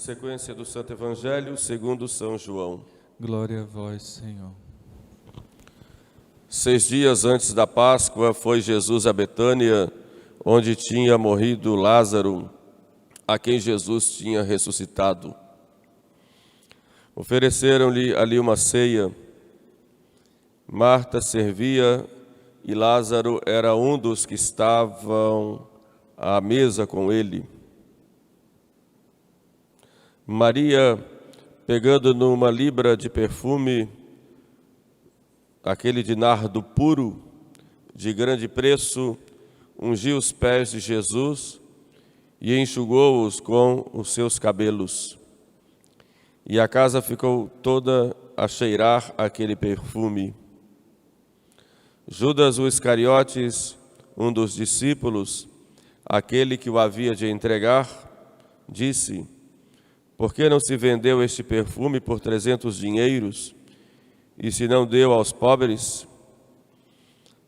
Sequência do Santo Evangelho segundo São João. Glória a vós, Senhor. 6 dias antes da Páscoa, foi Jesus a Betânia, onde tinha morrido Lázaro, a quem Jesus tinha ressuscitado. Ofereceram-lhe ali uma ceia. Marta servia e Lázaro era um dos que estavam à mesa com ele. Maria, pegando numa libra de perfume, aquele de nardo puro, de grande preço, ungiu os pés de Jesus e enxugou-os com os seus cabelos. E a casa ficou toda a cheirar aquele perfume. Judas o Iscariotes, um dos discípulos, aquele que o havia de entregar, disse: por que não se vendeu este perfume por 300 dinheiros, e se não deu aos pobres?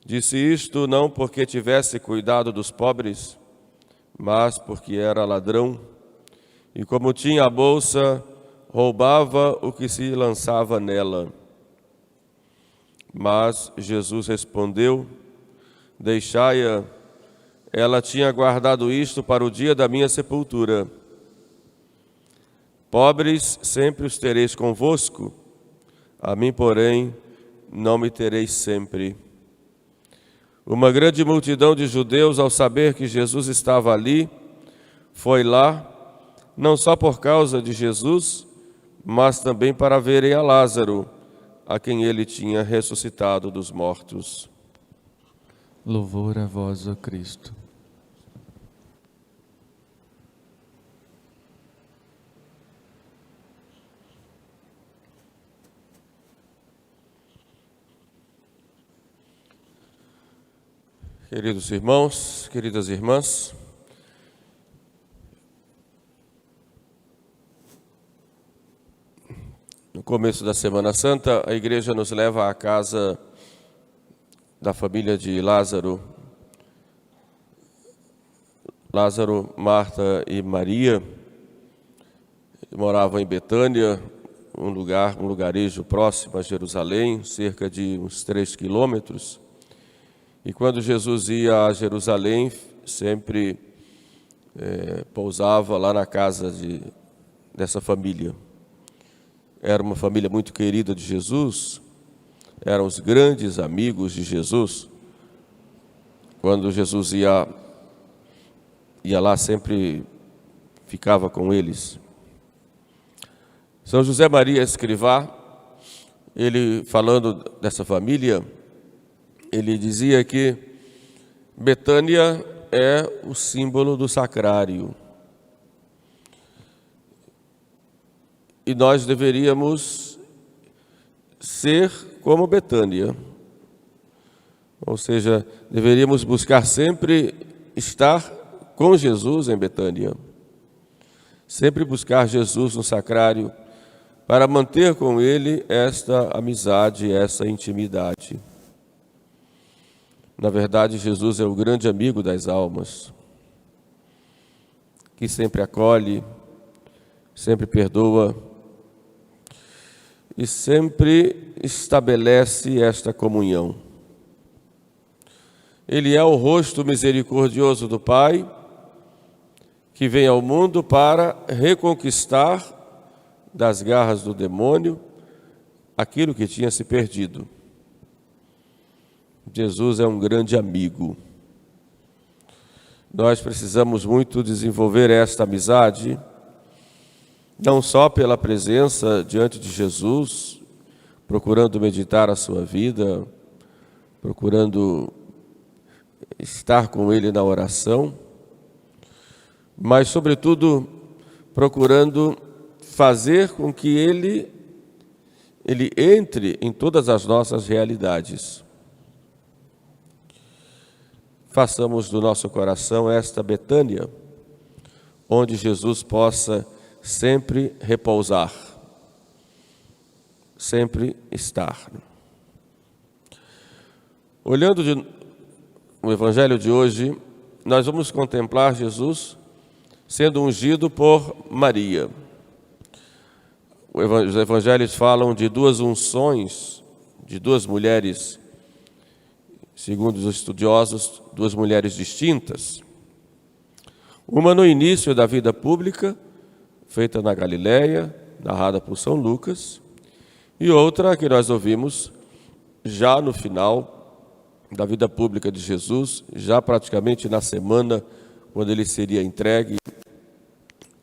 Disse isto não porque tivesse cuidado dos pobres, mas porque era ladrão, e como tinha a bolsa, roubava o que se lançava nela. Mas Jesus respondeu: deixai-a, ela tinha guardado isto para o dia da minha sepultura. Pobres sempre os tereis convosco, a mim, porém, não me tereis sempre. Uma grande multidão de judeus, ao saber que Jesus estava ali, foi lá, não só por causa de Jesus, mas também para verem a Lázaro, a quem ele tinha ressuscitado dos mortos. Louvor a vós, ó Cristo. Queridos irmãos, queridas irmãs, no começo da Semana Santa, a Igreja nos leva à casa da família de Lázaro. Lázaro, Marta e Maria moravam em Betânia, um lugarejo próximo a Jerusalém, cerca de uns 3 quilômetros. E quando Jesus ia a Jerusalém, sempre pousava lá na casa dessa família. Era uma família muito querida de Jesus, eram os grandes amigos de Jesus. Quando Jesus ia lá, sempre ficava com eles. São José Maria Escrivá, ele falando dessa família, ele dizia que Betânia é o símbolo do sacrário. E nós deveríamos ser como Betânia. Ou seja, deveríamos buscar sempre estar com Jesus em Betânia. Sempre buscar Jesus no sacrário para manter com Ele esta amizade, essa intimidade. Na verdade, Jesus é o grande amigo das almas, que sempre acolhe, sempre perdoa e sempre estabelece esta comunhão. Ele é o rosto misericordioso do Pai, que vem ao mundo para reconquistar das garras do demônio aquilo que tinha se perdido. Jesus é um grande amigo. Nós precisamos muito desenvolver esta amizade, não só pela presença diante de Jesus, procurando meditar a sua vida, procurando estar com Ele na oração, mas, sobretudo, procurando fazer com que Ele entre em todas as nossas realidades. Façamos do nosso coração esta Betânia, onde Jesus possa sempre repousar, sempre estar. Olhando o Evangelho de hoje, nós vamos contemplar Jesus sendo ungido por Maria. os evangelhos falam de duas unções, de duas mulheres, segundo os estudiosos, duas mulheres distintas. Uma no início da vida pública, feita na Galileia, narrada por São Lucas, e outra que nós ouvimos já no final da vida pública de Jesus, já praticamente na semana quando ele seria entregue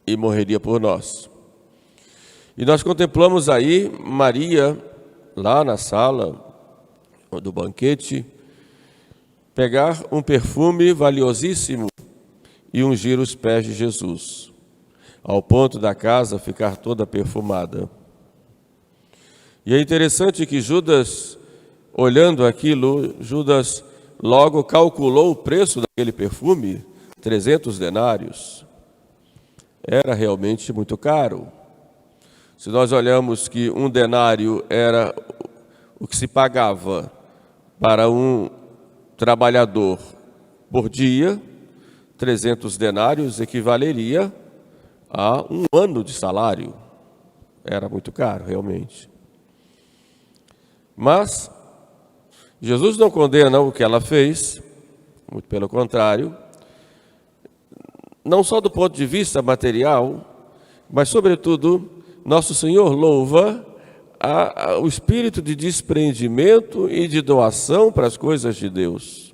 e morreria por nós. E nós contemplamos aí Maria, lá na sala do banquete, pegar um perfume valiosíssimo e ungir os pés de Jesus, ao ponto da casa ficar toda perfumada. E é interessante que Judas, olhando aquilo, Judas logo calculou o preço daquele perfume, 300 denários. Era realmente muito caro. Se nós olhamos que um denário era o que se pagava para um trabalhador por dia, 300 denários equivaleria a um ano de salário. Era muito caro, realmente. Mas Jesus não condena o que ela fez, muito pelo contrário, não só do ponto de vista material, mas, sobretudo, nosso Senhor louva o espírito de despreendimento e de doação para as coisas de Deus.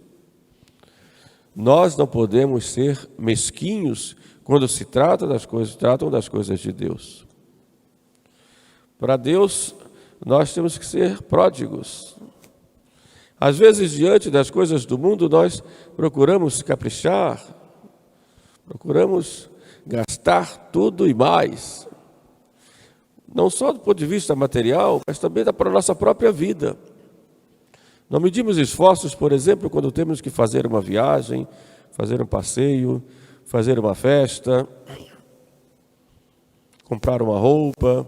Nós não podemos ser mesquinhos quando se tratam das coisas de Deus. Para Deus, nós temos que ser pródigos. Às vezes, diante das coisas do mundo, nós procuramos caprichar, procuramos gastar tudo e mais. Não só do ponto de vista material, mas também para a nossa própria vida. Não medimos esforços, por exemplo, quando temos que fazer uma viagem, fazer um passeio, fazer uma festa, comprar uma roupa.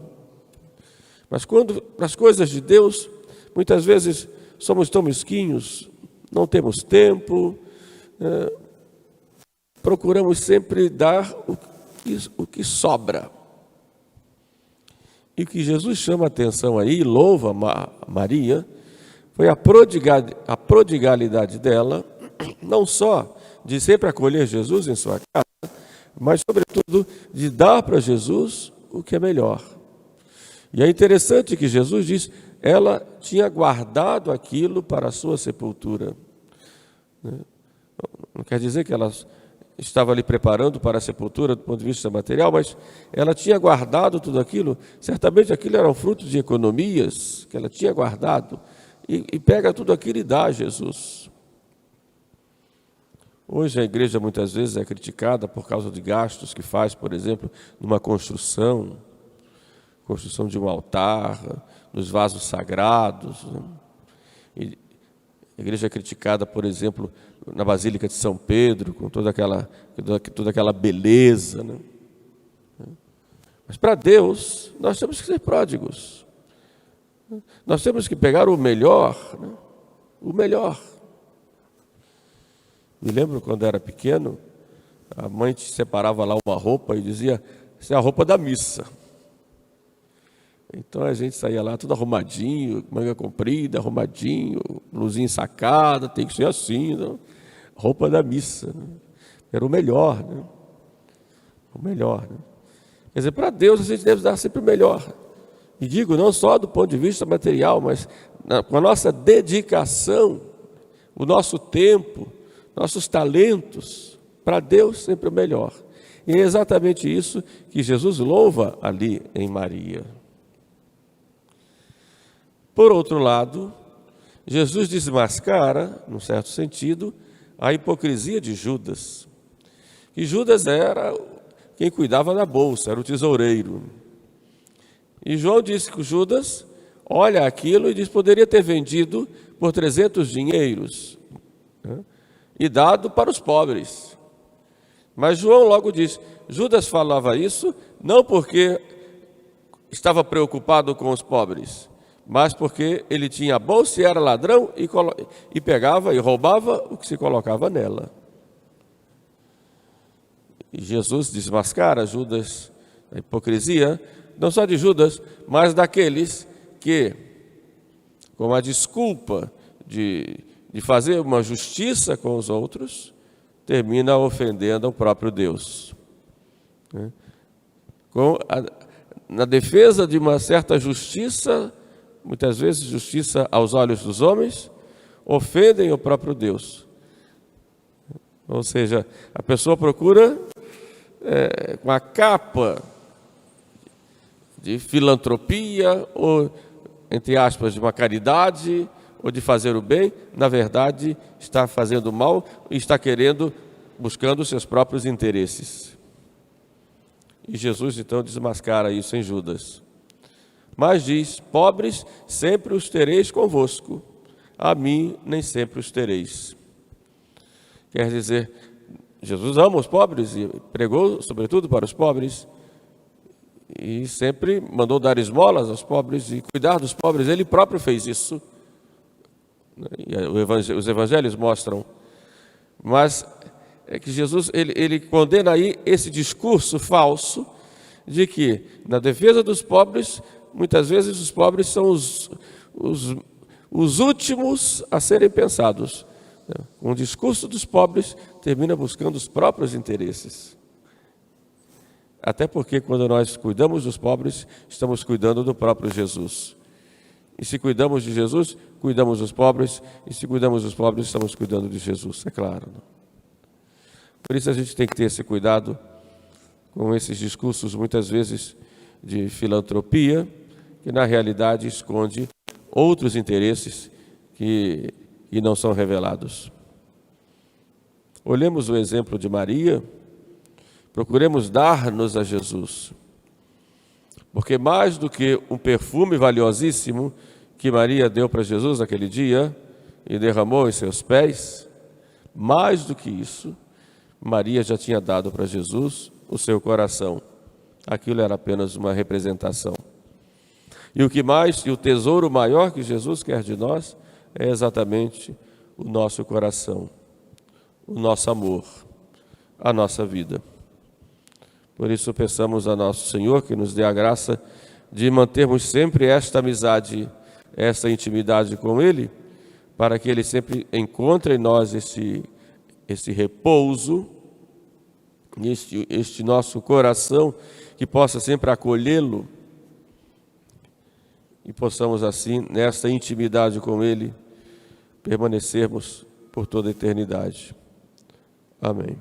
Mas quando, para as coisas de Deus, muitas vezes somos tão mesquinhos, não temos tempo, procuramos sempre dar o que sobra. E o que Jesus chama a atenção aí, louva Maria, foi a prodigalidade dela, não só de sempre acolher Jesus em sua casa, mas, sobretudo, de dar para Jesus o que é melhor. E é interessante que Jesus diz, ela tinha guardado aquilo para a sua sepultura. Não quer dizer que ela estava ali preparando para a sepultura do ponto de vista material, mas ela tinha guardado tudo aquilo, certamente aquilo eram frutos de economias que ela tinha guardado, e pega tudo aquilo e dá a Jesus. Hoje a igreja muitas vezes é criticada por causa de gastos que faz, por exemplo, numa construção de um altar, nos vasos sagrados. E a igreja é criticada, por exemplo, na Basílica de São Pedro, com toda aquela beleza. Né? Mas para Deus, nós temos que ser pródigos. Nós temos que pegar o melhor, né? O melhor. Me lembro quando era pequeno, a mãe separava lá uma roupa e dizia, essa é a roupa da missa. Então a gente saía lá tudo arrumadinho, manga comprida, arrumadinho, blusinha ensacada, tem que ser assim, não? Roupa da missa. Né? Era o melhor, né? O melhor. Né? Quer dizer, para Deus a gente deve dar sempre o melhor. E digo, não só do ponto de vista material, mas com a nossa dedicação, o nosso tempo, nossos talentos, para Deus sempre o melhor. E é exatamente isso que Jesus louva ali em Maria. Por outro lado, Jesus desmascara, num certo sentido, a hipocrisia de Judas. E Judas era quem cuidava da bolsa, era o tesoureiro. E João disse que Judas olha aquilo e diz, poderia ter vendido por 300 dinheiros, né, e dado para os pobres. Mas João logo diz, Judas falava isso não porque estava preocupado com os pobres, mas porque ele tinha a bolsa e era ladrão e pegava e roubava o que se colocava nela. E Jesus desmascara Judas, a hipocrisia, não só de Judas, mas daqueles que, com a desculpa de fazer uma justiça com os outros, termina ofendendo o próprio Deus. Na defesa de uma certa justiça, muitas vezes justiça aos olhos dos homens, ofendem o próprio Deus. Ou seja, a pessoa procura, com a capa de filantropia, ou, entre aspas, de uma caridade, ou de fazer o bem, na verdade, está fazendo mal e está buscando os seus próprios interesses. E Jesus, então, desmascara isso em Judas. Mas diz: pobres sempre os tereis convosco, a mim nem sempre os tereis. Quer dizer, Jesus ama os pobres e pregou sobretudo para os pobres, e sempre mandou dar esmolas aos pobres e cuidar dos pobres. Ele próprio fez isso. E os evangelhos mostram. Mas é que Jesus ele condena aí esse discurso falso de que, na defesa dos pobres, muitas vezes os pobres são os últimos a serem pensados. Com o discurso dos pobres, termina buscando os próprios interesses. Até porque, quando nós cuidamos dos pobres, estamos cuidando do próprio Jesus. E se cuidamos de Jesus, cuidamos dos pobres. E se cuidamos dos pobres, estamos cuidando de Jesus, é claro. Por isso a gente tem que ter esse cuidado com esses discursos, muitas vezes, de filantropia, que na realidade esconde outros interesses que não são revelados. Olhemos o exemplo de Maria, procuremos dar-nos a Jesus, porque mais do que um perfume valiosíssimo que Maria deu para Jesus naquele dia e derramou em seus pés, mais do que isso, Maria já tinha dado para Jesus o seu coração. Aquilo era apenas uma representação. E o que mais, e o tesouro maior que Jesus quer de nós é exatamente o nosso coração, o nosso amor, a nossa vida. Por isso peçamos a nosso Senhor que nos dê a graça de mantermos sempre esta amizade, esta intimidade com Ele, para que Ele sempre encontre em nós esse repouso, este nosso coração, que possa sempre acolhê-lo, e possamos assim, nesta intimidade com Ele, permanecermos por toda a eternidade. Amém.